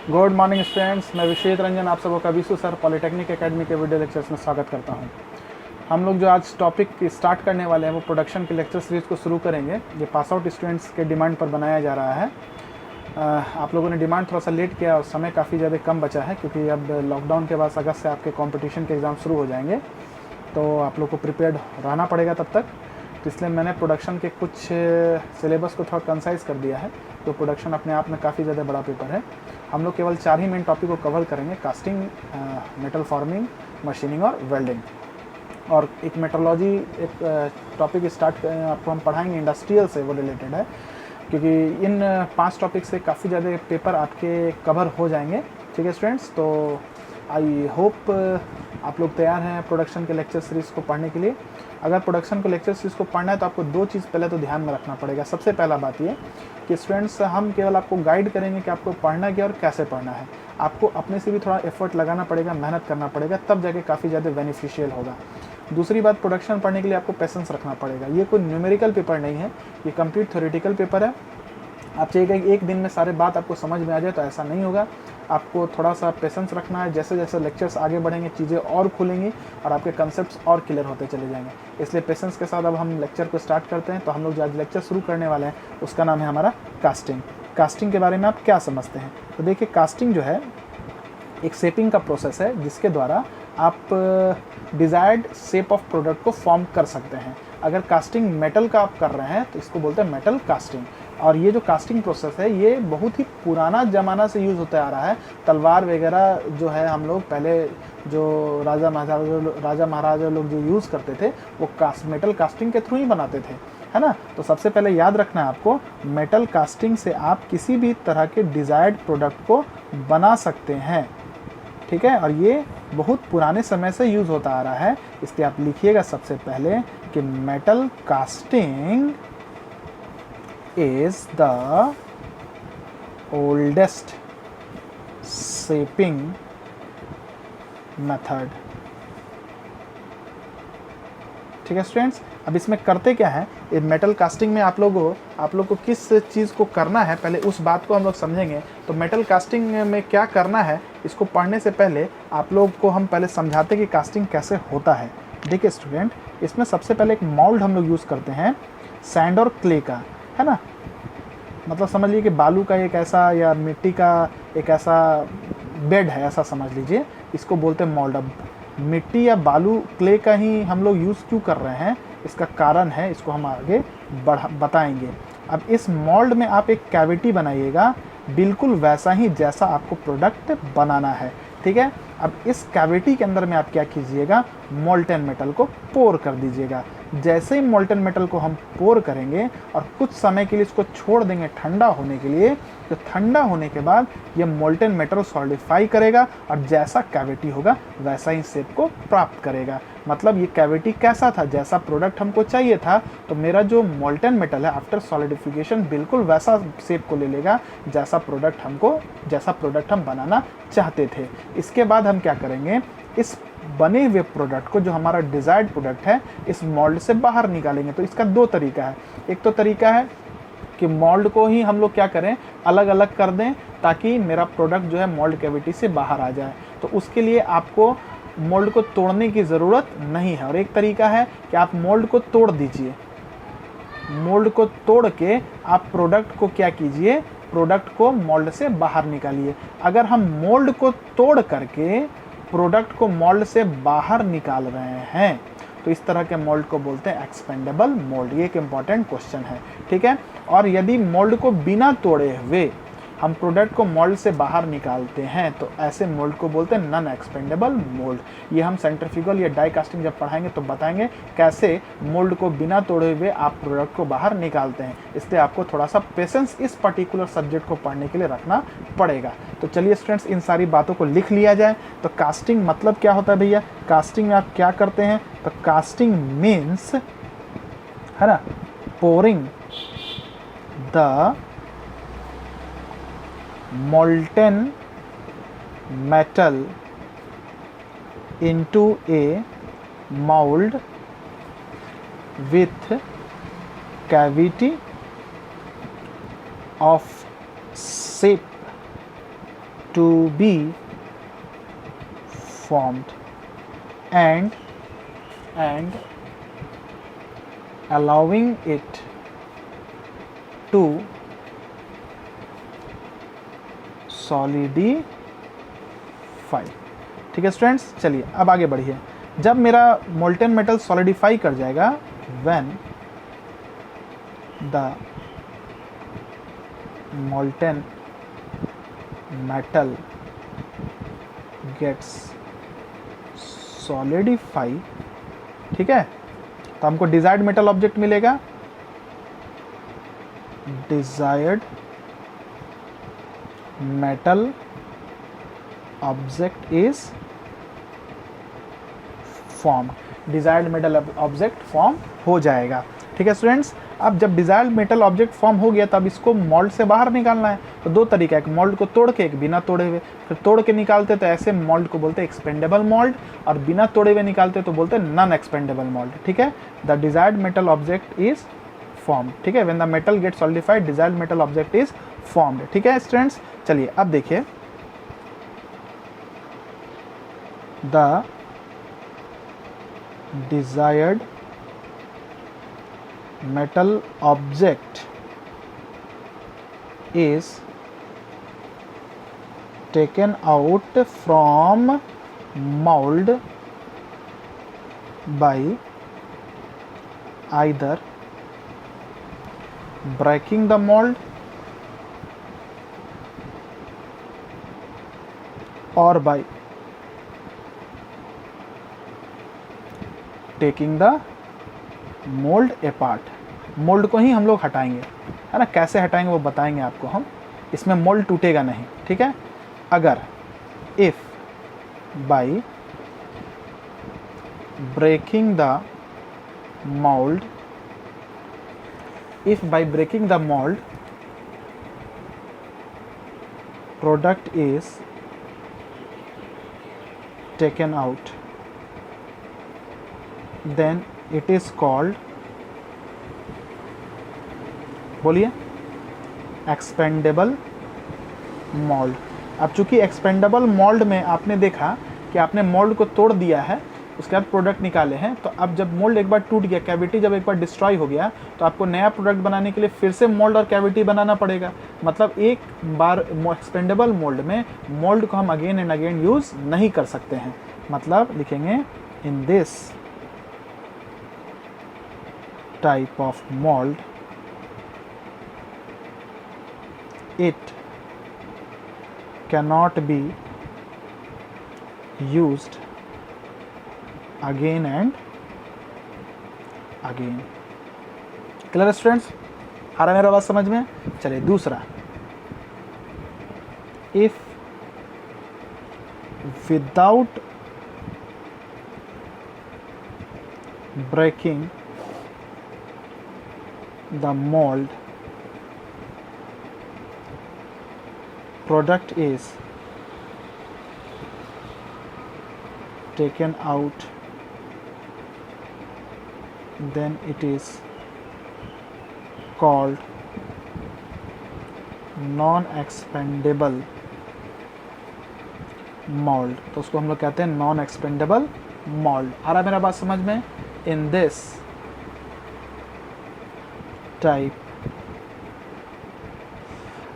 Good morning students, मैं विशेष रंजन आप सबको कविसु सर पॉलिटेक्निक एकेडमी के वीडियो लेक्चर्स में स्वागत करता हूं। हम लोग जो आज टॉपिक स्टार्ट करने वाले हैं वो प्रोडक्शन के लेक्चर सीरीज़ को शुरू करेंगे। ये पास आउट स्टूडेंट्स के डिमांड पर बनाया जा रहा है। आप लोगों ने डिमांड थोड़ा सा लेट किया और समय काफ़ी ज़्यादा कम बचा है, क्योंकि अब लॉकडाउन के बाद अगस्त से आपके कॉम्पिटिशन के एग्ज़ाम शुरू हो जाएंगे, तो आप लोग को प्रिपेयर्ड रहना पड़ेगा तब तक। तो इसलिए मैंने प्रोडक्शन के कुछ सिलेबस को थोड़ा कंसाइज कर दिया है। तो प्रोडक्शन अपने आप में काफ़ी ज़्यादा बड़ा पेपर है। हम लोग केवल 4 ही मेन टॉपिक को कवर करेंगे: कास्टिंग, मेटल फॉर्मिंग, मशीनिंग और वेल्डिंग। और एक मेट्रोलॉजी एक टॉपिक स्टार्ट आपको हम पढ़ाएंगे, इंडस्ट्रियल से वो रिलेटेड है, क्योंकि इन 5 टॉपिक से काफ़ी ज़्यादा पेपर आपके कवर हो जाएंगे। ठीक है स्टूडेंट्स, तो आई होप आप लोग तैयार हैं प्रोडक्शन के लेक्चर सीरीज़ को पढ़ने के लिए। अगर प्रोडक्शन को लेक्चर सीरीज़ को पढ़ना है तो आपको 2 चीज़ पहले तो ध्यान में रखना पड़ेगा। सबसे पहला बात ये कि स्टूडेंट्स, हम केवल आपको गाइड करेंगे कि आपको पढ़ना क्या और कैसे पढ़ना है। आपको अपने से भी थोड़ा एफर्ट लगाना पड़ेगा, मेहनत करना पड़ेगा, तब जाके काफ़ी ज़्यादा बेनिफिशियल होगा। दूसरी बात, प्रोडक्शन पढ़ने के लिए आपको पेशेंस रखना पड़ेगा। ये कोई न्यूमेरिकल पेपर नहीं है, ये कंप्लीट थ्योरेटिकल पेपर है। आप चाहिएगा कि एक दिन में सारे बात आपको समझ में आ जाए, तो ऐसा नहीं होगा। आपको थोड़ा सा पेशेंस रखना है। जैसे जैसे लेक्चर्स आगे बढ़ेंगे चीज़ें और खुलेंगी और आपके कंसेप्ट्स और क्लियर होते चले जाएंगे। इसलिए पेशेंस के साथ अब हम लेक्चर को स्टार्ट करते हैं। तो हम लोग जो आज लेक्चर शुरू करने वाले हैं उसका नाम है हमारा कास्टिंग। कास्टिंग के बारे में आप क्या समझते हैं? तो देखिए, कास्टिंग जो है एक शेपिंग का प्रोसेस है, जिसके द्वारा आप डिज़ायर्ड शेप ऑफ प्रोडक्ट को फॉर्म कर सकते हैं। अगर कास्टिंग मेटल का आप कर रहे हैं तो इसको बोलते हैं मेटल कास्टिंग। और ये जो कास्टिंग प्रोसेस है ये बहुत ही पुराना ज़माना से यूज़ होता आ रहा है। तलवार वगैरह जो है, हम लोग पहले जो राजा महाराजा लोग जो यूज़ करते थे वो मेटल कास्टिंग के थ्रू ही बनाते थे, है ना। तो सबसे पहले याद रखना है आपको, मेटल कास्टिंग से आप किसी भी तरह के डिज़ायर्ड प्रोडक्ट को बना सकते हैं। ठीक है, और ये बहुत पुराने समय से यूज़ होता आ रहा है। इसलिए आप लिखिएगा सबसे पहले कि metal casting is the oldest shaping method। ठीक है स्टूडेंट्स, अब इसमें करते क्या है, ये मेटल कास्टिंग में आप लोग को किस चीज़ को करना है, पहले उस बात को हम लोग समझेंगे। तो मेटल कास्टिंग में क्या करना है, इसको पढ़ने से पहले आप लोग को हम पहले समझाते हैं कि कास्टिंग कैसे होता है। देखिए स्टूडेंट, इसमें सबसे पहले एक मोल्ड हम लोग यूज़ करते हैं सैंड और क्ले का, है ना। मतलब समझ लीजिए कि बालू का एक ऐसा या मिट्टी का एक ऐसा बेड है, ऐसा समझ लीजिए। इसको बोलते हैं मोल्ड। अब मिट्टी या बालू, क्ले का ही हम लोग यूज़ क्यों कर रहे हैं, इसका कारण है, इसको हम आगे बताएंगे। अब इस मोल्ड में आप एक कैविटी बनाइएगा, बिल्कुल वैसा ही जैसा आपको प्रोडक्ट बनाना है। ठीक है, अब इस कैविटी के अंदर में आप क्या कीजिएगा, मोल्टन मेटल को पोर कर दीजिएगा। जैसे ही मोल्टन मेटल को हम पोर करेंगे और कुछ समय के लिए इसको छोड़ देंगे ठंडा होने के लिए, तो ठंडा होने के बाद ये मोल्टन मेटल सॉलिडिफाई करेगा और जैसा कैविटी होगा वैसा ही शेप को प्राप्त करेगा। मतलब ये कैविटी कैसा था, जैसा प्रोडक्ट हमको चाहिए था, तो मेरा जो मोल्टन मेटल है आफ्टर सॉलिडिफिकेशन बिल्कुल वैसा शेप को ले लेगा जैसा प्रोडक्ट हम बनाना चाहते थे। इसके बाद हम क्या करेंगे, इस बने हुए प्रोडक्ट को, जो हमारा डिज़ायर्ड प्रोडक्ट है, इस मोल्ड से बाहर निकालेंगे। तो इसका 2 तरीका है। एक तो तरीका है कि मोल्ड को ही हम लोग क्या करें, अलग अलग कर दें, ताकि मेरा प्रोडक्ट जो है मोल्ड कैविटी से बाहर आ जाए। तो उसके लिए आपको मोल्ड को तोड़ने की ज़रूरत नहीं है। और एक तरीका है कि आप मोल्ड को तोड़ दीजिए। मोल्ड को तोड़ के आप प्रोडक्ट को क्या कीजिए, प्रोडक्ट को मोल्ड से बाहर निकालिए। अगर हम मोल्ड को तोड़ करके प्रोडक्ट को मोल्ड से बाहर निकाल रहे हैं तो इस तरह के मोल्ड को बोलते हैं एक्सपेंडेबल मोल्ड। ये एक इम्पॉर्टेंट क्वेश्चन है, ठीक है। और यदि मोल्ड को बिना तोड़े हुए हम प्रोडक्ट को मोल्ड से बाहर निकालते हैं तो ऐसे मोल्ड को बोलते हैं नॉन एक्सपेंडेबल मोल्ड। ये हम सेंट्रीफ्यूगल या डाई कास्टिंग जब पढ़ाएंगे तो बताएंगे कैसे मोल्ड को बिना तोड़े हुए आप प्रोडक्ट को बाहर निकालते हैं। इसलिए आपको थोड़ा सा पेशेंस इस पर्टिकुलर सब्जेक्ट को पढ़ने के लिए रखना पड़ेगा। तो चलिए स्टूडेंट्स, इन सारी बातों को लिख लिया जाए। तो कास्टिंग मतलब क्या होता है भैया, कास्टिंग में आप क्या करते हैं, तो कास्टिंग मीन्स, है ना, pouring the molten metal into a mold with cavity of shape to be formed and allowing it to solidify। ठीक है स्टूडेंट्स, चलिए अब आगे बढ़िए। जब मेरा मोल्टेन मेटल सॉलिडिफाई कर जाएगा, when the molten metal gets solidify, ठीक है, तो हमको डिजायर्ड मेटल ऑब्जेक्ट मिलेगा। Desired metal object is form, desired metal object form हो जाएगा। ठीक है स्टूडेंट्स, अब जब डिजायर्ड मेटल ऑब्जेक्ट फॉर्म हो गया तब इसको मोल्ड से बाहर निकालना है। तो दो तरीका है, एक मोल्ड को तोड़ के, एक बिना तोड़े हुए। फिर तोड़ के निकालते तो ऐसे मोल्ड को बोलते हैं एक्सपेंडेबल मोल्ड, और बिना तोड़े हुए निकालते तो बोलते हैं नॉन एक्सपेंडेबल मोल्ड। ठीक है, the desired metal object is formed. ठीक है, when the metal get solidified desired metal object is formed. ठीक है स्टूडेंट्स, चलिए अब देखिए, the desired metal object is taken out from mold by either breaking the mold or by taking the mould apart. Mould को ही हम लोग हटाएंगे, है ना। कैसे हटाएंगे वो बताएंगे आपको हम, इसमें मोल्ड टूटेगा नहीं। ठीक है, अगर if by breaking the mould, if by breaking the mould product is taken out, then it is called, बोलिए, एक्सपेंडेबल मोल्ड। अब चूंकि एक्सपेंडेबल मोल्ड में आपने देखा कि आपने मोल्ड को तोड़ दिया है, उसके बाद प्रोडक्ट निकाले हैं, तो अब जब मोल्ड एक बार टूट गया, कैविटी जब एक बार डिस्ट्रॉय हो गया, तो आपको नया प्रोडक्ट बनाने के लिए फिर से मोल्ड और कैविटी बनाना पड़ेगा। मतलब एक बार एक्सपेंडेबल मोल्ड में मोल्ड को हम अगेन एंड अगेन यूज नहीं कर सकते हैं। मतलब लिखेंगे, in this type of mold it cannot be used again and again। Clear students, आ रहा है मेरा बात समझ में। चलिए दूसरा, if without breaking the mold product is taken out, then it is called non-expandable mold। तो उसको हम लोग कहते हैं नॉन एक्सपेंडेबल मोल्ड। आ रहा है मेरा बात समझ में। इन दिस टाइप,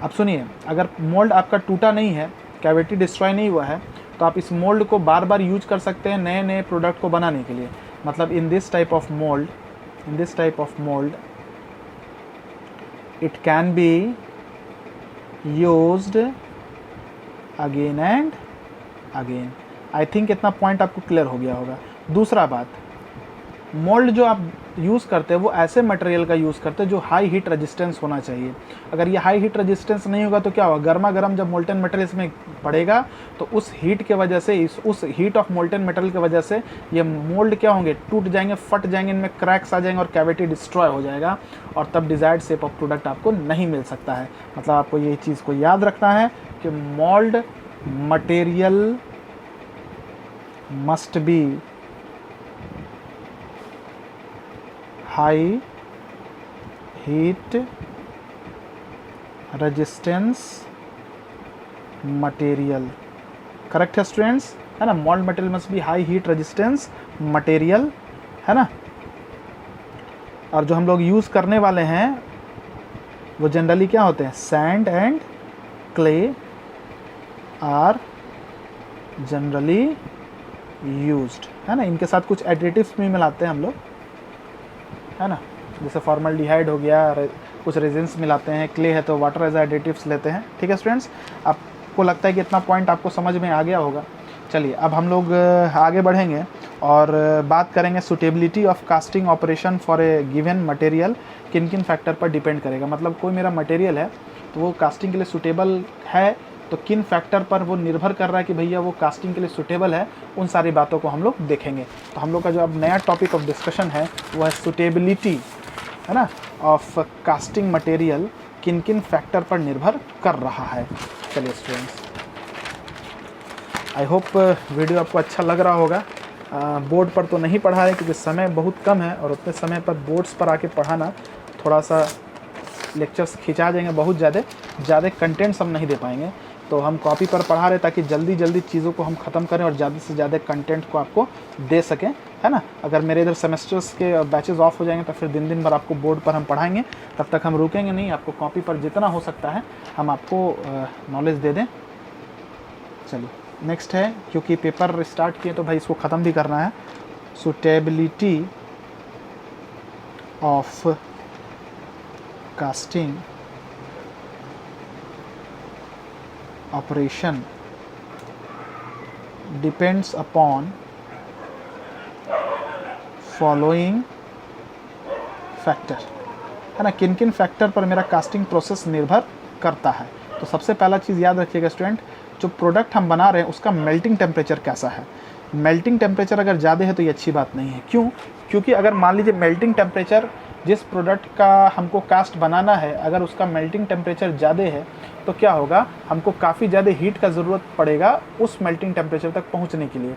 अब सुनिए, अगर मोल्ड आपका टूटा नहीं है, कैविटी डिस्ट्रॉय नहीं हुआ है, तो आप इस मोल्ड को बार बार यूज कर सकते हैं नए नए प्रोडक्ट को बनाने के लिए। मतलब in this type of mould, in this type of mould it can be used again and again. I think इतना पॉइंट आपको क्लियर हो गया होगा। दूसरा बात, मोल्ड जो आप यूज़ करते हैं वो ऐसे मटेरियल का यूज़ करते हैं जो हाई हीट रेजिस्टेंस होना चाहिए। अगर ये हाई हीट रेजिस्टेंस नहीं होगा तो क्या होगा, गर्मा गर्म जब मोल्टन मेटल इसमें पड़ेगा तो उस हीट के वजह से, उस हीट ऑफ मोल्टन मेटल की वजह से ये मोल्ड क्या होंगे, टूट जाएंगे, फट जाएंगे, इनमें क्रैक्स आ जाएंगे और कैविटी डिस्ट्रॉय हो जाएगा, और तब डिजायर्ड शेप ऑफ प्रोडक्ट आपको नहीं मिल सकता है। मतलब आपको ये चीज़ को याद रखना है कि mould material must be high heat resistance material. Correct है स्टूडेंट्स, है ना। Mould material must be high heat resistance material, है ना। और जो हम लोग यूज़ करने वाले हैं वो जनरली क्या होते हैं, sand and clay are generally used, है ना। इनके साथ कुछ एडिटिव्स भी मिलाते हैं हम लोग, है ना, जैसे फॉर्मल्डिहाइड हो गया, कुछ रेजिन्स मिलाते हैं, क्ले है तो वाटर एज एडिटिव्स लेते हैं। ठीक है स्टूडेंट्स, आपको लगता है कि इतना पॉइंट आपको समझ में आ गया होगा। चलिए अब हम लोग आगे बढ़ेंगे और बात करेंगे suitability of casting operation for a given material किन किन फैक्टर पर डिपेंड करेगा। मतलब कोई मेरा मटेरियल है तो वो कास्टिंग के लिए सूटेबल है, तो किन फैक्टर पर वो निर्भर कर रहा है कि भैया वो कास्टिंग के लिए सूटेबल है, उन सारी बातों को हम लोग देखेंगे। तो हम लोग का जो अब नया टॉपिक ऑफ डिस्कशन है वो है सूटेबिलिटी, है ना, ऑफ कास्टिंग मटेरियल किन किन फैक्टर पर निर्भर कर रहा है। चलिए स्टूडेंट्स, आई होप वीडियो आपको अच्छा लग रहा होगा। बोर्ड पर तो नहीं पढ़ा है क्योंकि समय बहुत कम है और उतने समय पर बोर्ड्स पर आके पढ़ाना थोड़ा सा लेक्चर्स खिंचा जाएंगे, बहुत ज़्यादा कंटेंट्स हम नहीं दे पाएंगे। तो हम कॉपी पर पढ़ा रहे ताकि जल्दी जल्दी चीज़ों को हम ख़त्म करें और ज़्यादा से ज़्यादा कंटेंट को आपको दे सकें, है ना। अगर मेरे इधर सेमेस्टर्स के बैचेस ऑफ हो जाएंगे तो फिर दिन दिन भर आपको बोर्ड पर हम पढ़ाएंगे, तब तक हम रुकेंगे नहीं। आपको कॉपी पर जितना हो सकता है हम आपको नॉलेज दे दें। चलिए नेक्स्ट है, क्योंकि पेपर स्टार्ट किए तो भाई इसको ख़त्म भी करना है। Suitability of casting operation depends upon following factor, है ना। किन किन फैक्टर पर मेरा कास्टिंग प्रोसेस निर्भर करता है। तो सबसे पहला चीज़ याद रखिएगा स्टूडेंट, जो प्रोडक्ट हम बना रहे हैं उसका मेल्टिंग टेम्परेचर कैसा है। मेल्टिंग टेम्परेचर अगर ज़्यादा है तो ये अच्छी बात नहीं है। क्यों? क्योंकि अगर मान लीजिए मेल्टिंग टेम्परेचर जिस प्रोडक्ट का हमको कास्ट बनाना है, अगर उसका मेल्टिंग टेम्परेचर ज़्यादा है तो क्या होगा, हमको काफ़ी ज़्यादा हीट का ज़रूरत पड़ेगा उस मेल्टिंग टेम्परेचर तक पहुंचने के लिए।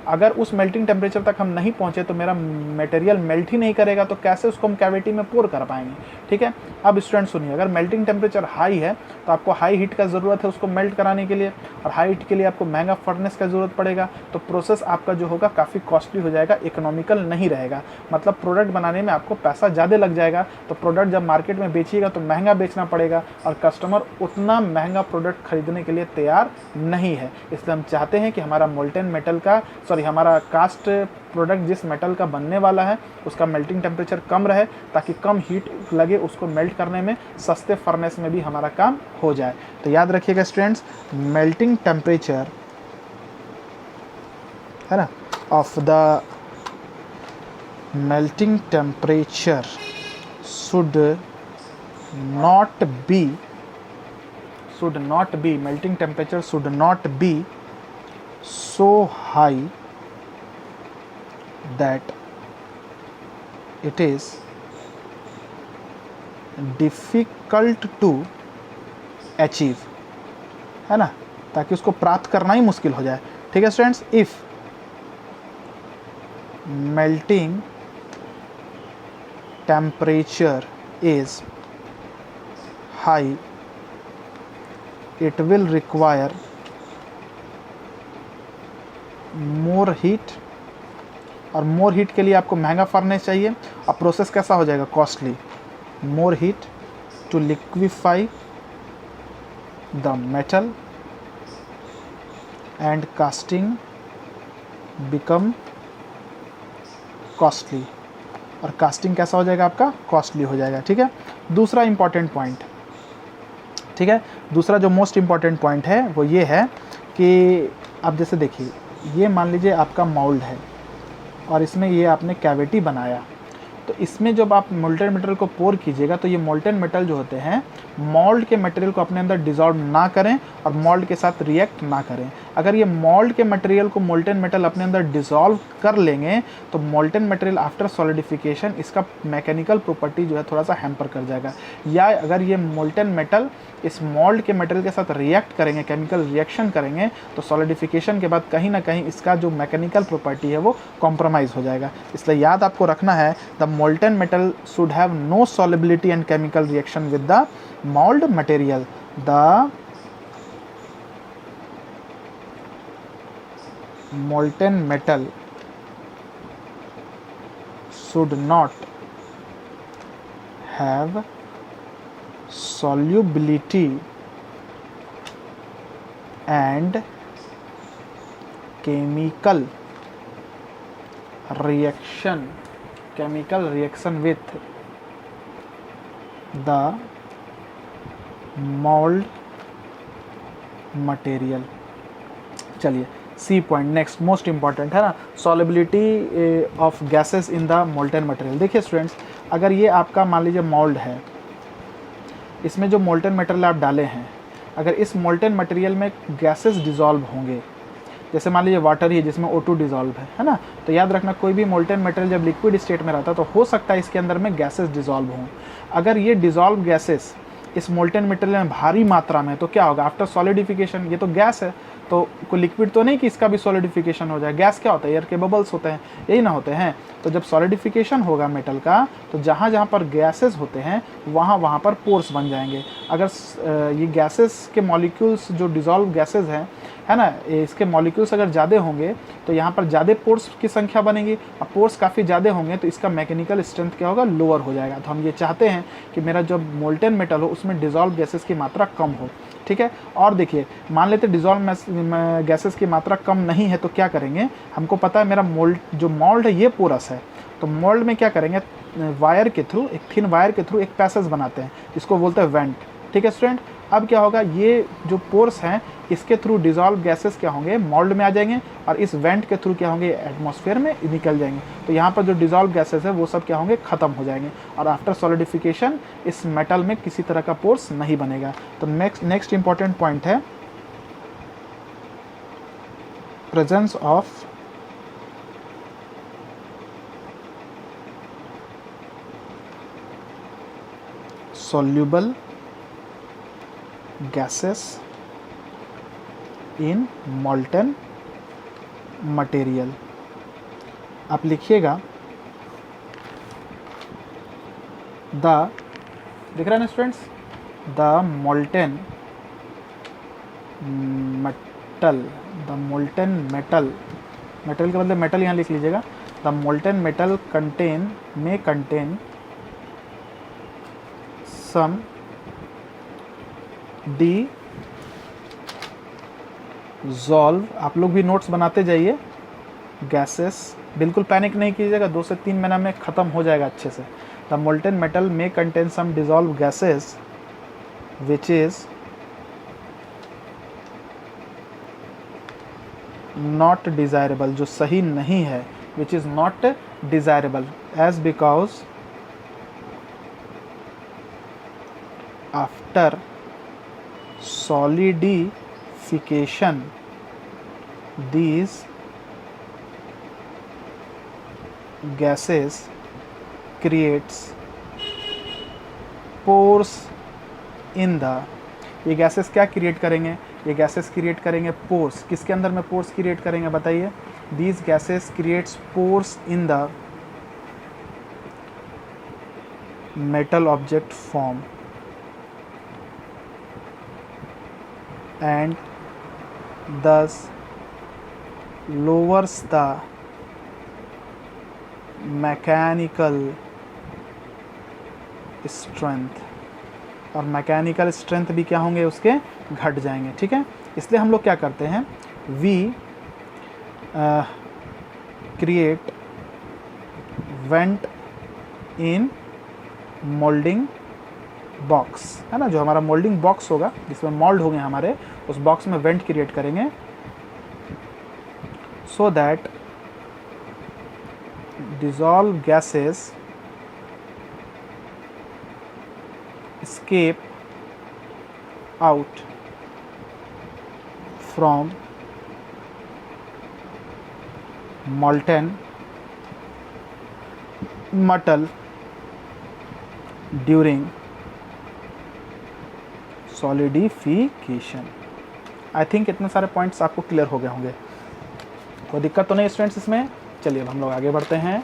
अगर उस मेल्टिंग टेम्परेचर तक हम नहीं पहुंचे तो मेरा मटेरियल मेल्ट ही नहीं करेगा, तो कैसे उसको हम कैविटी में पोर कर पाएंगे। ठीक है, अब स्टूडेंट सुनिए, अगर मेल्टिंग टेम्परेचर हाई है तो आपको हाई हीट का ज़रूरत है उसको मेल्ट कराने के लिए, और हाई हीट के लिए आपको महंगा फर्नेस का ज़रूरत पड़ेगा। तो प्रोसेस आपका जो होगा काफ़ी कॉस्टली हो जाएगा, इकोनॉमिकल नहीं रहेगा। मतलब प्रोडक्ट बनाने में आपको पैसा ज़्यादा लग जाएगा, तो प्रोडक्ट जब मार्केट में बेचिएगा तो महंगा बेचना पड़ेगा और कस्टमर उतना महंगा प्रोडक्ट खरीदने के लिए तैयार नहीं है। इसलिए हम चाहते हैं कि हमारा मोल्टेन मेटल का हमारा कास्ट प्रोडक्ट जिस मेटल का बनने वाला है उसका मेल्टिंग टेम्परेचर कम रहे, ताकि कम हीट लगे उसको मेल्ट करने में, सस्ते फर्नेस में भी हमारा काम हो जाए। तो याद रखिएगा स्टूडेंट्स, मेल्टिंग टेम्परेचर, है ना, of the melting temperature should not be melting temperature should not be so high that it is difficult to achieve, है ना, ताकि उसको प्राप्त करना ही मुश्किल हो जाए। ठीक है students, if melting temperature is high, it will require more heat, और मोर हीट के लिए आपको महंगा फर्नेस चाहिए, और प्रोसेस कैसा हो जाएगा, costly. More heat to liquefy the metal and casting become costly, और कास्टिंग कैसा हो जाएगा आपका, कॉस्टली हो जाएगा। ठीक है, दूसरा इंपॉर्टेंट पॉइंट, ठीक है, दूसरा जो मोस्ट इम्पॉर्टेंट पॉइंट है वो ये है कि आप जैसे देखिए, ये मान लीजिए आपका मोल्ड है और इसमें ये आपने कैविटी बनाया, तो इसमें जब आप मोल्टेन मेटल को पोर कीजिएगा तो ये मोल्टेन मेटल जो होते हैं मोल्ड के मटेरियल को अपने अंदर डिसॉल्व ना करें और मोल्ड के साथ रिएक्ट ना करें। अगर ये मोल्ड के मटेरियल को मोल्टेन मेटल अपने अंदर डिसॉल्व कर लेंगे तो मोल्टेन मटेरियल आफ्टर सॉलिडिफिकेशन इसका मैकेनिकल प्रॉपर्टी जो है थोड़ा सा हैम्पर कर जाएगा। या अगर ये मोल्टेन मेटल इस मोल्ड के मटेरियल के साथ रिएक्ट करेंगे, केमिकल रिएक्शन करेंगे, तो सॉलिडिफिकेशन के बाद कहीं ना कहीं इसका जो मैकेनिकल प्रॉपर्टी है वो कॉम्प्रोमाइज़ हो जाएगा। इसलिए याद आपको रखना है, the molten metal should have no solubility and chemical reaction with the mold material. The molten metal should not have solubility and chemical reaction with the mold material. चलिए C point next most important है ना, solubility of gases in the molten material. देखिए students, अगर ये आपका मान लीजिए mould है, इसमें जो मोल्टेन मटेरियल आप डाले हैं, अगर इस मोल्टेन मटेरियल में गैसेस डिज़ोल्व होंगे, जैसे मान लीजिए वाटर ही है जिसमें O2 डिज़ोल्व है ना, तो याद रखना कोई भी मोल्टेन मटेरियल जब लिक्विड स्टेट में रहता है तो हो सकता है इसके अंदर में गैसेस डिज़ोल्व हों। अगर ये डिज़ोल्व गैसेस इस मोल्टेन मटेरियल में भारी मात्रा में, तो क्या होगा आफ्टर सॉलिडिफिकेशन, ये तो गैस है तो कोई लिक्विड तो नहीं कि इसका भी सॉलिडिफिकेशन हो जाए। गैस क्या होता है, एयर के बबल्स होते हैं, यही ना होते हैं। तो जब सॉलिडिफिकेशन होगा मेटल का, तो जहाँ जहाँ पर गैसेस होते हैं वहाँ वहाँ पर पोर्स बन जाएंगे। अगर ये गैसेस के मॉलिक्यूल्स जो डिज़ोल्व गैसेस हैं है ना, इसके मॉलिक्यूल्स अगर ज़्यादा होंगे तो यहाँ पर ज़्यादा पोर्स की संख्या बनेगी। अब पोर्स काफ़ी ज़्यादा होंगे तो इसका मैकेनिकल स्ट्रेंथ क्या होगा, लोअर हो जाएगा। तो हम ये चाहते हैं कि मेरा जो मोल्टेन मेटल हो उसमें डिज़ोल्व गैसेस की मात्रा कम हो, ठीक है। और देखिए मान लेते डिज़ोल्व गैसेस की मात्रा कम नहीं है तो क्या करेंगे, हमको पता है मेरा मोल्ड है ये पोरस है, तो मोल्ड में क्या करेंगे, वायर के थ्रू, एक थिन वायर के थ्रू एक पैसेज बनाते हैं जिसको बोलते हैं वेंट, ठीक है स्टूडेंट। अब क्या होगा, ये जो पोर्स हैं इसके थ्रू डिज़ोल्व गैसेस क्या होंगे, मोल्ड में आ जाएंगे और इस वेंट के थ्रू क्या होंगे, एटमॉस्फेयर में निकल जाएंगे। तो यहाँ पर जो डिज़ोल्व गैसेस है वो सब क्या होंगे, ख़त्म हो जाएंगे और आफ्टर सॉलिडिफिकेशन इस मेटल में किसी तरह का पोर्स नहीं बनेगा। तो नेक्स्ट इंपॉर्टेंट पॉइंट है presence of soluble gases in molten material। आप लिखिएगा दिख रहा है ना स्टूडेंट्स, द मोल्टेन मेटल के बदले मेटल यहाँ लिख लीजिएगा। The molten metal may contain some dissolve, आप लोग भी नोट्स बनाते जाइए, गैसेस, बिल्कुल पैनिक नहीं कीजिएगा, 2 से 3 महीना में ख़त्म हो जाएगा अच्छे से। The molten metal may contain some dissolved gases which is not desirable, जो सही नहीं है, which is not desirable as because after solidification these gases creates pores in the, ये गैसेस क्या क्रिएट करेंगे, ये गैसेस क्रिएट करेंगे पोर्स। किसके अंदर में पोर्स क्रिएट करेंगे बताइए, these gases creates pores in the metal object form and thus lowers the mechanical strength, और मैकेनिकल स्ट्रेंथ भी क्या होंगे उसके, घट जाएंगे, ठीक है। इसलिए हम लोग क्या करते हैं, we create vent in moulding box, है ना, जो हमारा मोल्डिंग बॉक्स होगा जिसमें मोल्ड होंगे हमारे, उस बॉक्स में वेंट क्रिएट करेंगे so that dissolved gases escape out from molten metal during solidification। I think इतने सारे पॉइंट्स आपको क्लियर हो गए होंगे, कोई दिक्कत तो नहीं स्टूडेंट्स इसमें। चलिए अब हम लोग आगे बढ़ते हैं।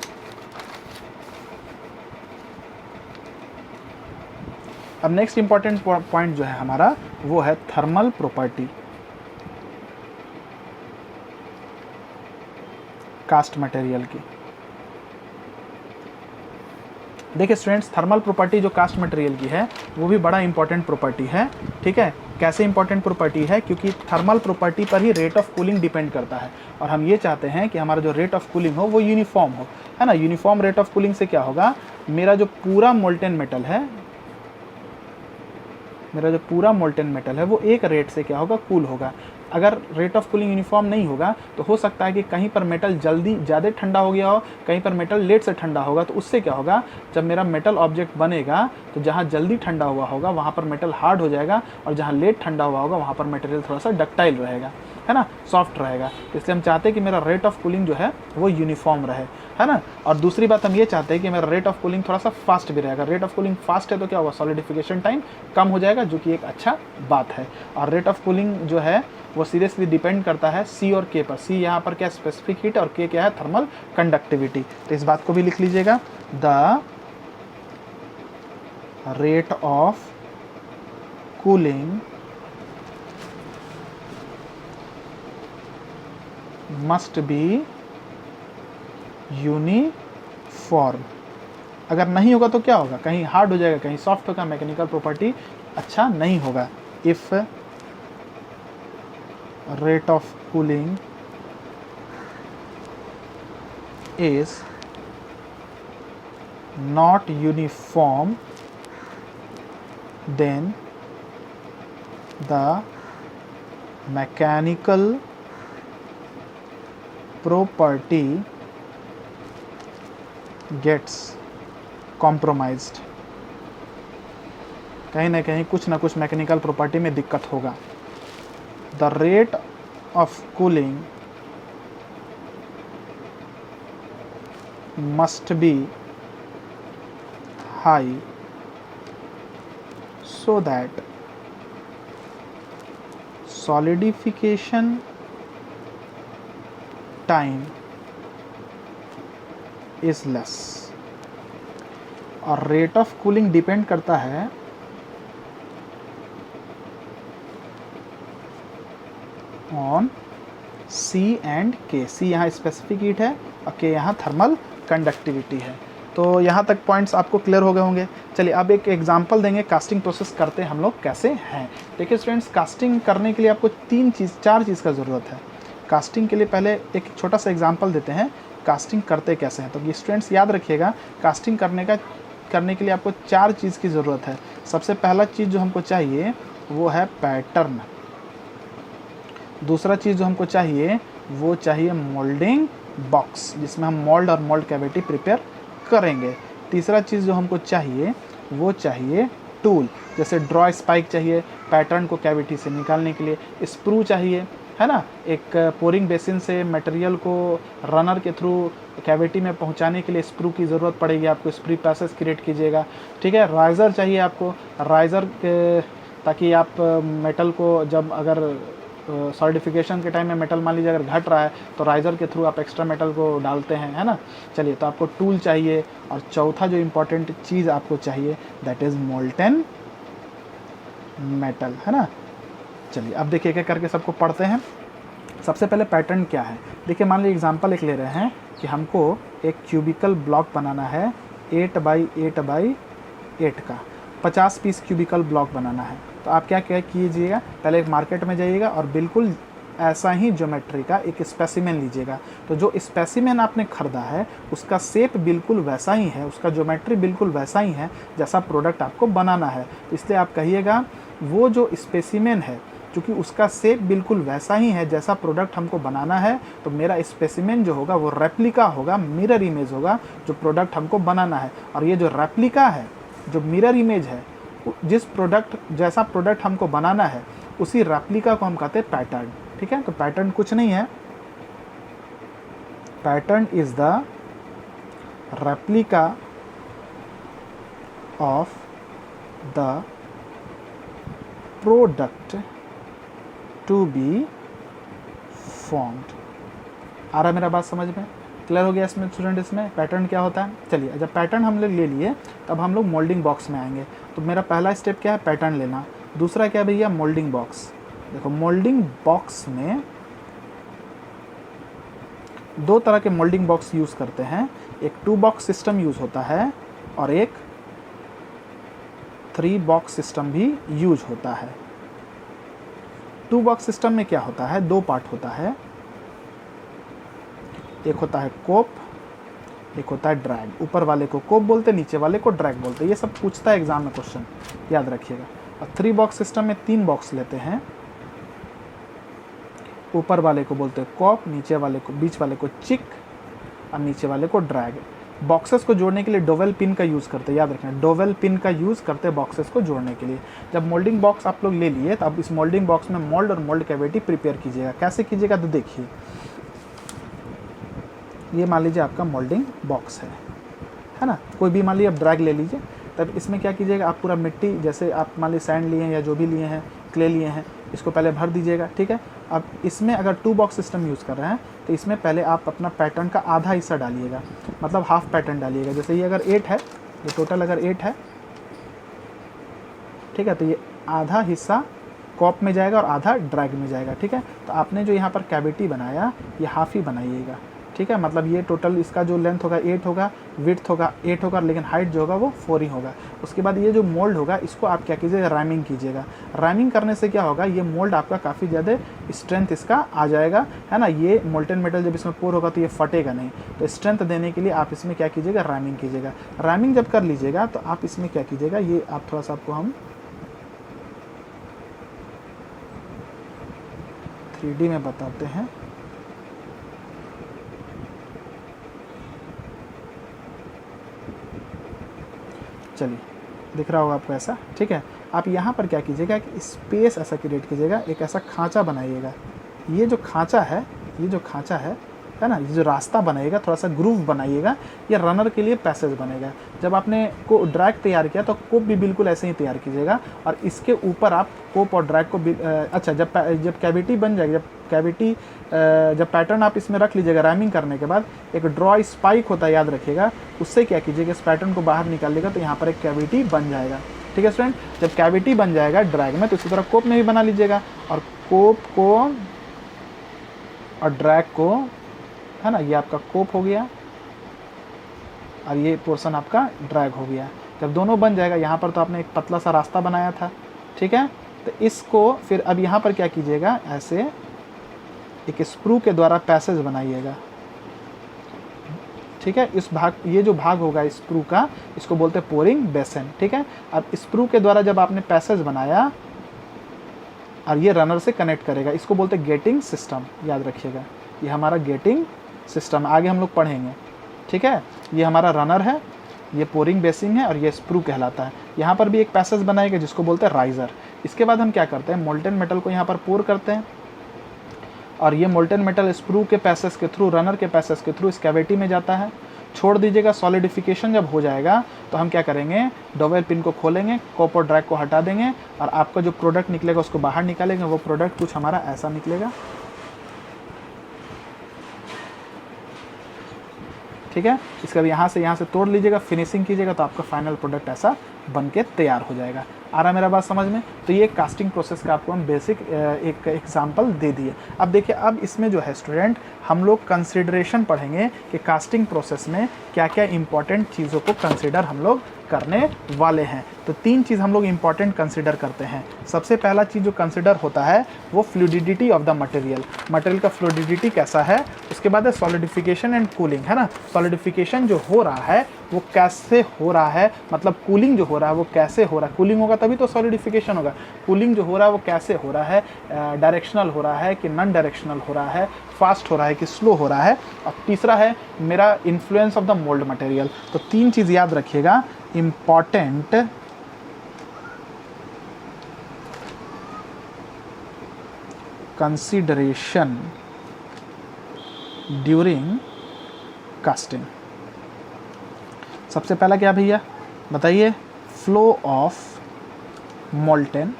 अब नेक्स्ट इंपॉर्टेंट पॉइंट जो है हमारा वो है थर्मल प्रॉपर्टी। कास्ट मटेरियल की। देखिए स्टूडेंट्स, थर्मल प्रॉपर्टी जो कास्ट मटेरियल की है वो भी बड़ा इंपॉर्टेंट प्रॉपर्टी है, ठीक है। कैसे इंपॉर्टेंट प्रॉपर्टी है? क्योंकि थर्मल प्रॉपर्टी पर ही रेट ऑफ कूलिंग डिपेंड करता है, और हम ये चाहते हैं कि हमारा जो रेट ऑफ कूलिंग हो वो यूनिफॉर्म हो, है ना। यूनिफॉर्म रेट ऑफ कूलिंग से क्या होगा, मेरा जो पूरा मोल्टेन मेटल है वो एक रेट से क्या होगा, कूल होगा। अगर रेट ऑफ कूलिंग यूनिफॉर्म नहीं होगा तो हो सकता है कि कहीं पर मेटल जल्दी ज़्यादा ठंडा हो गया हो, कहीं पर मेटल लेट से ठंडा होगा। तो उससे क्या होगा, जब मेरा मेटल ऑब्जेक्ट बनेगा तो जहाँ जल्दी ठंडा हुआ होगा वहाँ पर मेटल हार्ड हो जाएगा, और जहाँ लेट ठंडा हुआ होगा वहाँ पर मटेरियल थोड़ा सा डक्टाइल रहेगा, है ना, सॉफ्ट रहेगा। इसलिए हम चाहते हैं कि मेरा रेट ऑफ कूलिंग जो है वो यूनिफॉर्म रहे, है ना। और दूसरी बात हम ये चाहते हैं कि मेरा रेट ऑफ कूलिंग थोड़ा सा फास्ट भी रहेगा। रेट ऑफ कूलिंग फास्ट है तो क्या होगा, सॉलिडिफिकेशन टाइम कम हो जाएगा, जो कि एक अच्छा बात है। और रेट ऑफ कूलिंग जो है वो सीरियसली डिपेंड करता है सी और के पर। सी यहाँ पर क्या, स्पेसिफिक हीट, और के क्या है, थर्मल कंडक्टिविटी। तो इस बात को भी लिख लीजिएगा, the rate of cooling must be uniform. अगर नहीं होगा तो क्या होगा, कहीं हार्ड हो जाएगा, कहीं सॉफ्ट होगा, मैकेनिकल प्रॉपर्टी अच्छा नहीं होगा। If rate of cooling is not uniform, then the mechanical property gets compromised। कहीं ना कहीं कुछ ना कुछ मैकेनिकल प्रॉपर्टी में दिक्कत होगा। The rate of cooling must be high so that solidification time is less। और रेट ऑफ कूलिंग डिपेंड करता है ऑन सी एंड के। सी यहाँ स्पेसिफिक हीट है और के यहाँ थर्मल कंडक्टिविटी है। तो यहाँ तक पॉइंट्स आपको क्लियर हो गए होंगे। चलिए अब एक एग्जांपल देंगे कास्टिंग प्रोसेस करते हम लोग कैसे हैं। देखिए स्टूडेंट्स, कास्टिंग करने के लिए आपको चार चीज़ का ज़रूरत है। कास्टिंग के लिए पहले एक छोटा सा एग्जाम्पल देते हैं, कास्टिंग करते कैसे हैं। तो ये स्टूडेंट्स याद रखिएगा, कास्टिंग करने के लिए आपको चार चीज़ की ज़रूरत है। सबसे पहला चीज़ जो हमको चाहिए वो है पैटर्न। दूसरा चीज़ जो हमको चाहिए वो चाहिए मोल्डिंग बॉक्स, जिसमें हम मोल्ड और मोल्ड कैविटी प्रिपेयर करेंगे। तीसरा चीज़ जो हमको चाहिए वो चाहिए टूल, जैसे ड्रॉ स्पाइक चाहिए पैटर्न को कैविटी से निकालने के लिए, स्प्रू चाहिए, है ना, एक पोरिंग बेसिन से मटेरियल को रनर के थ्रू कैविटी में पहुंचाने के लिए स्प्रू की ज़रूरत पड़ेगी आपको, स्प्रू पैसेज क्रिएट कीजिएगा, ठीक है। राइज़र चाहिए आपको, राइज़र ताकि आप मेटल को जब अगर सॉलिडिफिकेशन के टाइम में मेटल मान लीजिए अगर घट रहा है तो राइज़र के थ्रू आप एक्स्ट्रा मेटल को डालते हैं, है ना। चलिए, तो आपको टूल चाहिए। और चौथा जो इम्पोर्टेंट चीज़ आपको चाहिए दैट इज़ मोल्टेन मेटल, है ना। चलिए अब देखिए क्या करके सबको पढ़ते हैं। सबसे पहले पैटर्न क्या है, देखिए मान लीजिए एग्जांपल एक ले रहे हैं कि हमको एक क्यूबिकल ब्लॉक बनाना है 8 बाई 8 बाई 8 का, 50 पीस क्यूबिकल ब्लॉक बनाना है। तो आप क्या क्या कीजिएगा, पहले एक मार्केट में जाइएगा और बिल्कुल ऐसा ही ज्योमेट्री का एक स्पेसिमेन लीजिएगा। तो जो स्पेसिमेन आपने ख़रीदा है उसका शेप बिल्कुल वैसा ही है, उसका ज्योमेट्री बिल्कुल वैसा ही है जैसा प्रोडक्ट आपको बनाना है। इसलिए आप कहिएगा वो जो स्पेसिमेन है, क्योंकि उसका शेप बिल्कुल वैसा ही है जैसा प्रोडक्ट हमको बनाना है, तो मेरा स्पेसिमेन जो होगा वो रेप्लिका होगा, मिरर इमेज होगा जो प्रोडक्ट हमको बनाना है। और ये जो रेप्लिका है, जो मिरर इमेज है, जिस प्रोडक्ट जैसा प्रोडक्ट हमको बनाना है उसी रेप्लिका को हम कहते हैं पैटर्न, ठीक है। तो पैटर्न कुछ नहीं है, pattern is the replica of the product to be formed. आ रहा है मेरा बात समझ में, क्लियर हो गया इसमें स्टूडेंट। इसमें पैटर्न क्या होता है, चलिए जब पैटर्न हम लोग ले लिए तब हम लोग मोल्डिंग बॉक्स में आएंगे। तो मेरा पहला स्टेप क्या है, पैटर्न लेना। दूसरा क्या भैया, मोल्डिंग बॉक्स। देखो मोल्डिंग बॉक्स में दो तरह के मोल्डिंग बॉक्स यूज़ करते हैं, एक 2 बॉक्स सिस्टम यूज़ होता है और एक 3 बॉक्स सिस्टम भी यूज होता है। 2 बॉक्स सिस्टम में क्या होता है, 2 पार्ट होता है, एक होता है कोप, एक होता है ड्रैग। ऊपर वाले को कोप बोलते हैं, नीचे वाले को ड्रैग बोलते हैं। ये सब पूछता है एग्जाम में क्वेश्चन, याद रखिएगा। और 3 बॉक्स सिस्टम में 3 बॉक्स लेते हैं, ऊपर वाले को बोलते हैं कॉप, नीचे वाले को, बीच वाले को चिक और नीचे वाले को ड्रैग। बॉक्सेस को जोड़ने के लिए डोवेल पिन का यूज़ करते हैं, याद रखना, डोवेल पिन का यूज़ करते हैं बॉक्सेस को जोड़ने के लिए। जब मोल्डिंग बॉक्स आप लोग ले लिए तो अब इस मोल्डिंग बॉक्स में मोल्ड और मोल्ड कैविटी प्रिपेयर कीजिएगा। कैसे कीजिएगा तो देखिए, ये मान लीजिए आपका मोल्डिंग बॉक्स है ना। कोई भी मान लीजिए आप ड्रैग ले लीजिए। तब इसमें क्या कीजिएगा, आप पूरा मिट्टी, जैसे आप मान लीजिए सैंड लिए हैं या जो भी लिए हैं, क्ले लिए हैं, इसको पहले भर दीजिएगा, ठीक है। अब इसमें अगर 2 बॉक्स सिस्टम यूज़ कर रहे हैं तो इसमें पहले आप अपना पैटर्न का आधा हिस्सा डालिएगा, मतलब हाफ पैटर्न डालिएगा। जैसे ये अगर 8 है, ये टोटल अगर 8 है, ठीक है, तो ये आधा हिस्सा कॉप में जाएगा और आधा ड्रैग में जाएगा, ठीक है। तो आपने जो यहाँ पर कैविटी बनाया ये हाफ ही बनाइएगा, ठीक है। मतलब ये टोटल इसका जो लेंथ होगा 8 होगा, विड्थ होगा 8 होगा, लेकिन हाइट जो होगा वो 4 ही होगा। उसके बाद ये जो मोल्ड होगा इसको आप क्या कीजिएगा, राइमिंग कीजिएगा। राइमिंग करने से क्या होगा, ये मोल्ड आपका काफ़ी ज़्यादा स्ट्रेंथ इसका आ जाएगा, है ना। ये मोल्टन मेटल जब इसमें पोर होगा तो ये फटेगा नहीं। तो स्ट्रेंथ देने के लिए आप इसमें क्या कीजिएगा, राइमिंग कीजिएगा। राइमिंग जब कर लीजिएगा तो आप इसमें क्या कीजिएगा, ये आप थोड़ा सा आपको हम 3D में बताते हैं। चलिए, दिख रहा होगा आपको ऐसा, ठीक है। आप यहाँ पर क्या कीजिएगा कि स्पेस ऐसा क्रिएट कीजिएगा, एक ऐसा खांचा बनाइएगा। ये जो खांचा है, ये जो खांचा है ना, ये जो रास्ता बनाइएगा, थोड़ा सा ग्रूव बनाइएगा, ये रनर के लिए पैसेज बनेगा। जब आपने को ड्रैग तैयार किया तो कोप भी बिल्कुल ऐसे ही तैयार कीजिएगा और इसके ऊपर आप कोप और ड्रैग को अच्छा, जब कैविटी बन जाएगी, जब पैटर्न आप इसमें रख लीजिएगा, राइमिंग करने के बाद एक ड्रॉ स्पाइक होता है, याद रखिएगा। उससे क्या कीजिएगा, इस पैटर्न को बाहर निकालिएगा तो यहाँ पर एक कैविटी बन जाएगा, ठीक है स्टूडेंट। जब कैविटी बन जाएगा ड्रैग में तो इसी तरह कोप में भी बना लीजिएगा, और कोप को और ड्रैग को, है ना, ये आपका कोप हो गया और ये पोर्शन आपका ड्रैग हो गया। जब दोनों बन जाएगा, यहाँ पर तो आपने एक पतला सा रास्ता बनाया था, ठीक है। तो इसको फिर अब यहाँ पर क्या कीजिएगा, ऐसे एक स्क्रू के द्वारा पैसेज बनाइएगा, ठीक है। इस भाग, ये जो भाग होगा स्क्रू का, इसको बोलते हैं पोरिंग बेसन, ठीक है। अब स्क्रू के द्वारा जब आपने पैसेज बनाया और ये रनर से कनेक्ट करेगा, इसको बोलते हैं गेटिंग सिस्टम, याद रखिएगा। ये हमारा गेटिंग सिस्टम आगे हम लोग पढ़ेंगे, ठीक है। ये हमारा रनर है, ये पोरिंग बेसिंग है और ये स्क्रू कहलाता है। यहाँ पर भी एक पैसेज बनाएगा जिसको बोलते हैं राइजर। इसके बाद हम क्या करते हैं, मोल्टन मेटल को यहाँ पर पोर करते हैं और ये मोल्टन मेटल स्क्रू के पैसेज के थ्रू, रनर के पैसेज के थ्रू इस कैविटी में जाता है। छोड़ दीजिएगा। सॉलिडिफिकेशन जब हो जाएगा तो हम क्या करेंगे, डोवेल पिन को खोलेंगे, कोप और ड्रैग को हटा देंगे और आपका जो प्रोडक्ट निकलेगा उसको बाहर निकालेंगे। वो प्रोडक्ट कुछ हमारा ऐसा निकलेगा, ठीक है। इसका भी यहाँ से तोड़ लीजिएगा, फिनिशिंग कीजिएगा तो आपका फाइनल प्रोडक्ट ऐसा बन के तैयार हो जाएगा। आ रहा मेरा बात समझ में। तो ये कास्टिंग प्रोसेस का आपको हम बेसिक एक एग्जांपल दे दिए। अब देखिए, अब इसमें जो है स्टूडेंट, हम लोग कंसिडरेशन पढ़ेंगे कि कास्टिंग प्रोसेस में क्या क्या इंपॉर्टेंट चीज़ों को कंसिडर हम लोग करने वाले हैं। तो 3 चीज़ हम लोग इंपॉर्टेंट कंसिडर करते हैं। सबसे पहला चीज़ जो कंसिडर होता है वो fluidity of the material, material का फ्लूइडिटी कैसा है। उसके बाद है सॉलिडिफिकेशन एंड कूलिंग, है ना। सॉलिडिफिकेशन जो हो रहा है वो कैसे हो रहा है, मतलब कूलिंग जो हो रहा है वो कैसे हो रहा है। कूलिंग होगा तभी तो सॉलिडिफिकेशन होगा। कूलिंग जो हो रहा है वो कैसे हो रहा है, डायरेक्शनल हो रहा है कि नॉन डायरेक्शनल हो रहा है, फास्ट हो रहा है कि स्लो हो रहा है। और तीसरा है मेरा influence of the mould material. तो 3 चीज़ याद रखिएगा, इम्पॉर्टेंट कंसिडरेशन ड्यूरिंग कास्टिंग। सबसे पहला क्या भैया बताइए, flow of molten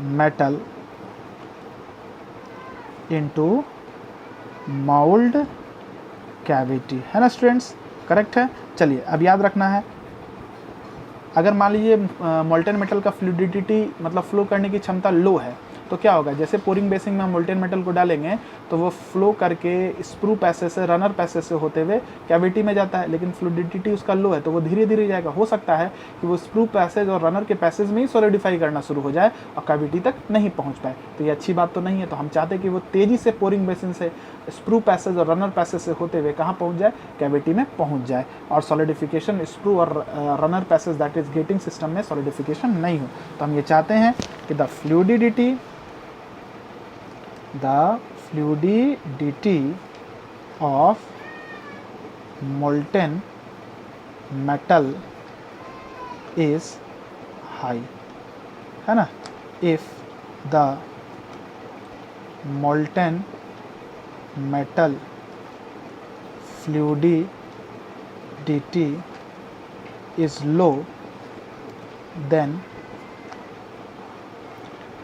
metal into mould cavity, है ना स्टूडेंट्स, करेक्ट है। चलिए अब याद रखना है, अगर मान लीजिए मोल्टेन मेटल का फ्लूइडिटी मतलब फ्लो करने की क्षमता लो है तो क्या होगा, जैसे पोरिंग बेसिन में हम मोल्टेन मेटल को डालेंगे तो वो फ्लो करके स्प्रू पैसेज से, रनर पैसेज से होते हुए कैविटी में जाता है, लेकिन फ्लूइडिटी उसका लो है तो वो धीरे धीरे जाएगा। हो सकता है कि वो स्प्रू पैसेज और रनर के पैसेज में ही सॉलिडिफाई करना शुरू हो जाए और कैविटी तक नहीं पहुंच पाए, तो ये अच्छी बात तो नहीं है। तो हम चाहते हैं कि वो तेज़ी से पोरिंग बेसिन से, स्प्रू पैसेज और रनर पैसेज से होते हुए कहाँ पहुँच जाए, कैविटी में पहुँच जाए, और सॉलिडिफिकेशन स्प्रू और runner passage that is getting system में सॉलिडिफिकेशन नहीं हो। तो हम ये चाहते हैं कि the fluidity of molten metal is high, है ना। if the molten metal fluidity is low, then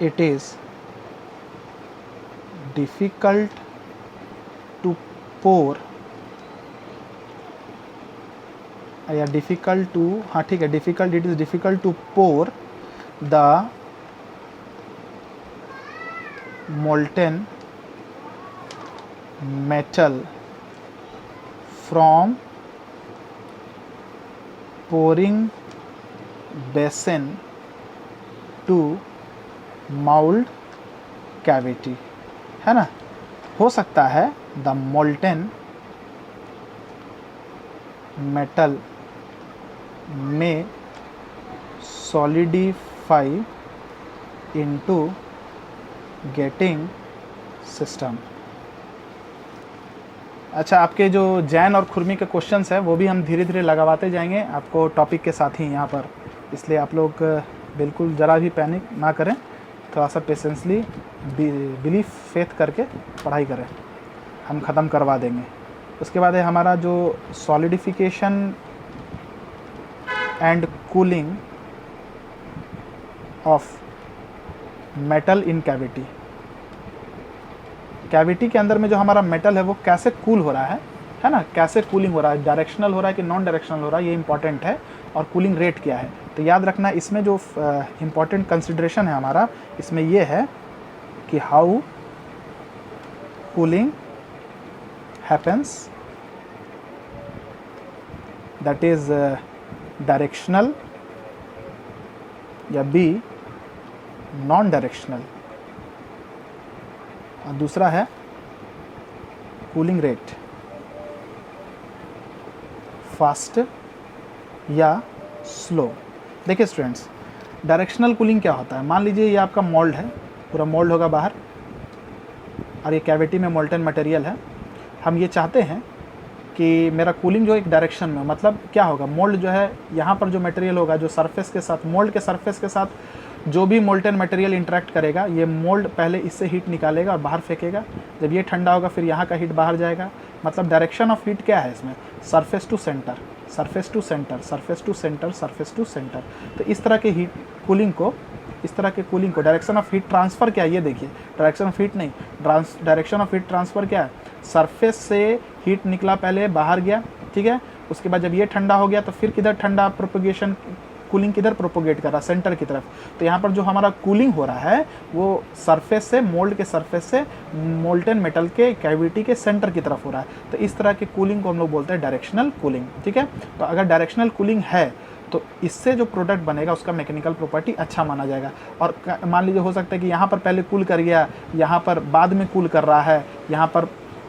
it is difficult to pour या difficult to, हाँ ठीक है, difficult, it is difficult to pour the molten metal from pouring basin to mold cavity, है ना। हो सकता है द मोल्टेन मेटल में सॉलिडिफाई इनटू गेटिंग सिस्टम। अच्छा, आपके जो जैन और खुरमी के क्वेश्चंस है वो भी हम धीरे धीरे लगावाते जाएंगे आपको टॉपिक के साथ ही यहाँ पर, इसलिए आप लोग बिल्कुल ज़रा भी पैनिक ना करें, थोड़ा सा पेशेंसली बिलीफ फेथ करके पढ़ाई करें, हम ख़त्म करवा देंगे। उसके बाद है हमारा जो solidification and cooling of metal in cavity. Cavity के अंदर में जो हमारा मेटल है वो कैसे कूल हो रहा है ना, कैसे कूलिंग हो रहा है, डायरेक्शनल हो रहा है कि नॉन डायरेक्शनल हो रहा है, ये इंपॉर्टेंट है, और कूलिंग रेट क्या है। तो याद रखना, इसमें जो इम्पॉर्टेंट कंसिडरेशन है हमारा, इसमें ये है कि how cooling happens, that is directional या बी नॉन डायरेक्शनल, और दूसरा है कूलिंग रेट, फास्ट या स्लो। देखिए स्टूडेंट्स, डायरेक्शनल कूलिंग क्या होता है, मान लीजिए ये आपका मोल्ड है, पूरा मोल्ड होगा बाहर, और ये कैविटी में मोल्टन मटेरियल है। हम ये चाहते हैं कि मेरा कूलिंग जो एक डायरेक्शन में, मतलब क्या होगा, मोल्ड जो है यहाँ पर जो मटेरियल होगा, जो सरफेस के साथ, मोल्ड के सरफेस के साथ जो भी मोल्टन मटेरियल इंटरेक्ट करेगा, ये मोल्ड पहले इससे हीट निकालेगा और बाहर फेंकेगा। जब ये ठंडा होगा फिर यहाँ का हीट बाहर जाएगा। मतलब डायरेक्शन ऑफ हीट क्या है इसमें, surface to centre, surface to centre, surface to centre, surface to centre. तो इस तरह के हीट कूलिंग को, इस तरह के कूलिंग को, डायरेक्शन ऑफ हीट ट्रांसफ़र क्या है ये देखिए, डायरेक्शन ऑफ हीट नहीं, डायरेक्शन ऑफ हीट ट्रांसफ़र क्या है, सरफेस से हीट निकला, पहले बाहर गया, ठीक है, उसके बाद जब ये ठंडा हो गया तो फिर किधर ठंडा प्रोपोगेशन, कूलिंग किधर प्रोपोगेट कर रहा है, सेंटर की तरफ। तो यहाँ पर जो हमारा कूलिंग हो रहा है वो सरफेस से, मोल्ड के सरफेस से मोल्टन मेटल के कैविटी के सेंटर की तरफ हो रहा है। तो इस तरह के कूलिंग को हम लोग बोलते हैं डायरेक्शनल कूलिंग, ठीक है। तो अगर डायरेक्शनल कूलिंग है तो इससे जो प्रोडक्ट बनेगा उसका मैकेनिकल प्रॉपर्टी अच्छा माना जाएगा। और मान लीजिए हो सकता है कि यहाँ पर पहले कूल कर गया, यहाँ पर बाद में कूल कर रहा है, यहाँ पर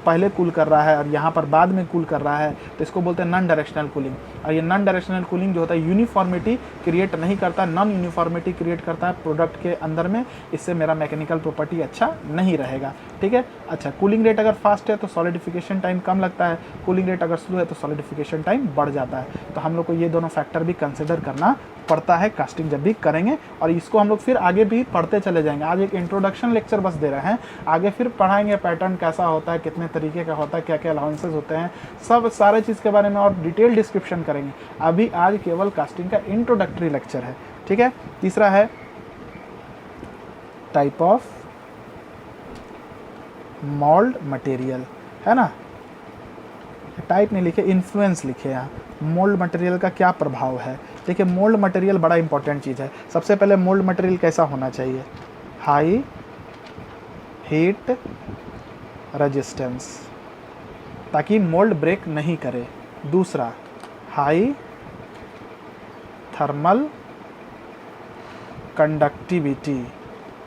पहले कूल कर रहा है और यहाँ पर बाद में कूल कर रहा है, तो इसको बोलते हैं नॉन डायरेक्शनल कूलिंग। और ये नॉन डायरेक्शनल कूलिंग जो होता है यूनिफॉर्मिटी क्रिएट नहीं करता, नॉन यूनिफॉर्मिटी क्रिएट करता है प्रोडक्ट के अंदर में, इससे मेरा मैकेनिकल प्रॉपर्टी अच्छा नहीं रहेगा, ठीक है। अच्छा, कूलिंग रेट अगर फास्ट है तो सॉलिडिफिकेशन टाइम कम लगता है, कूलिंग रेट अगर स्लो है तो सॉलिडिफिकेशन टाइम बढ़ जाता है। तो हम लोग को ये दोनों फैक्टर भी कंसिडर करना पड़ता है कास्टिंग जब भी करेंगे, और इसको हम लोग फिर आगे भी पढ़ते चले जाएंगे। आज एक इंट्रोडक्शन लेक्चर बस दे रहे हैं, आगे फिर पढ़ाएंगे पैटर्न कैसा होता है, कितने तरीके का होता है, क्या क्या अलाउंसेस होते हैं, सब सारे चीज़ के बारे में और डिटेल डिस्क्रिप्शन करेंगे। अभी आज केवल कास्टिंग का इंट्रोडक्टरी लेक्चर है, ठीक है। तीसरा है टाइप ऑफ मोल्ड मटेरियल, है ना, टाइप नहीं लिखे, इन्फ्लुएंस लिखे यहाँ। मोल्ड मटेरियल का क्या प्रभाव है, देखिए मोल्ड मटेरियल बड़ा इंपॉर्टेंट चीज़ है। सबसे पहले मोल्ड मटेरियल कैसा होना चाहिए, हाई हीट रेजिस्टेंस, ताकि मोल्ड ब्रेक नहीं करे। दूसरा high thermal conductivity.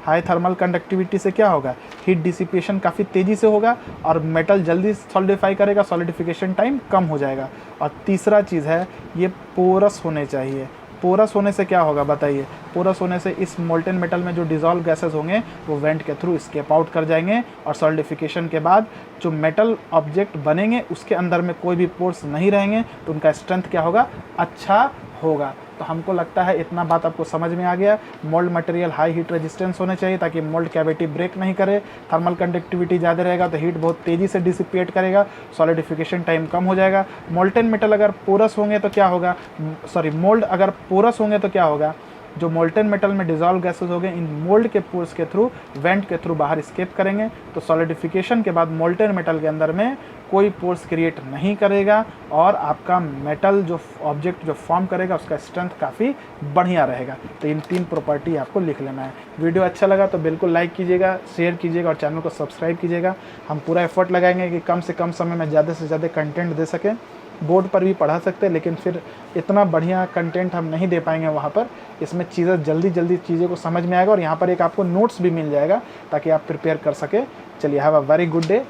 High thermal conductivity से क्या होगा, हीट डिसिपेशन काफ़ी तेज़ी से होगा और मेटल जल्दी सॉलिडिफाई करेगा, सॉलिडिफिकेशन टाइम कम हो जाएगा। और तीसरा चीज़ है ये पोरस होने चाहिए। पोरस होने से क्या होगा बताइए, पोरस होने से इस मोल्टेन मेटल में जो डिज़ोल्व गैसेस होंगे वो वेंट के थ्रू स्केप आउट कर जाएंगे और सॉलिडिफिकेशन के बाद जो मेटल ऑब्जेक्ट बनेंगे उसके अंदर में कोई भी पोर्स नहीं रहेंगे, तो उनका स्ट्रेंथ क्या होगा, अच्छा होगा। तो हमको लगता है इतना बात आपको समझ में आ गया। Mould material high heat resistance होने चाहिए ताकि मोल्ड कैविटी ब्रेक नहीं करे। थर्मल कंडक्टिविटी ज़्यादा रहेगा तो हीट बहुत तेज़ी से डिसिपेट करेगा, सॉलिडिफिकेशन टाइम कम हो जाएगा। मोल्टेन मेटल अगर पोरस होंगे तो क्या होगा, मोल्ड अगर पोरस होंगे तो क्या होगा, जो मोल्टेन मेटल में डिज़ोल्व गैसेस हो गए इन मोल्ड के पोर्स के थ्रू, वेंट के थ्रू बाहर स्केप करेंगे, तो सॉलिडिफिकेशन के बाद मोल्टेन मेटल के अंदर में कोई पोर्स क्रिएट नहीं करेगा और आपका मेटल जो ऑब्जेक्ट जो फॉर्म करेगा उसका स्ट्रेंथ काफ़ी बढ़िया रहेगा। तो इन 3 प्रॉपर्टी आपको लिख लेना है। वीडियो अच्छा लगा तो बिल्कुल लाइक कीजिएगा, शेयर कीजिएगा और चैनल को सब्सक्राइब कीजिएगा। हम पूरा एफर्ट लगाएंगे कि कम से कम समय में ज़्यादा से ज़्यादा कंटेंट दे सकें। बोर्ड पर भी पढ़ा सकते हैं लेकिन फिर इतना बढ़िया कंटेंट हम नहीं दे पाएंगे वहाँ पर। इसमें चीज़ें जल्दी चीज़ों को समझ में आएगा और यहाँ पर एक आपको नोट्स भी मिल जाएगा ताकि आप प्रिपेयर कर सके। चलिए, have a very good day.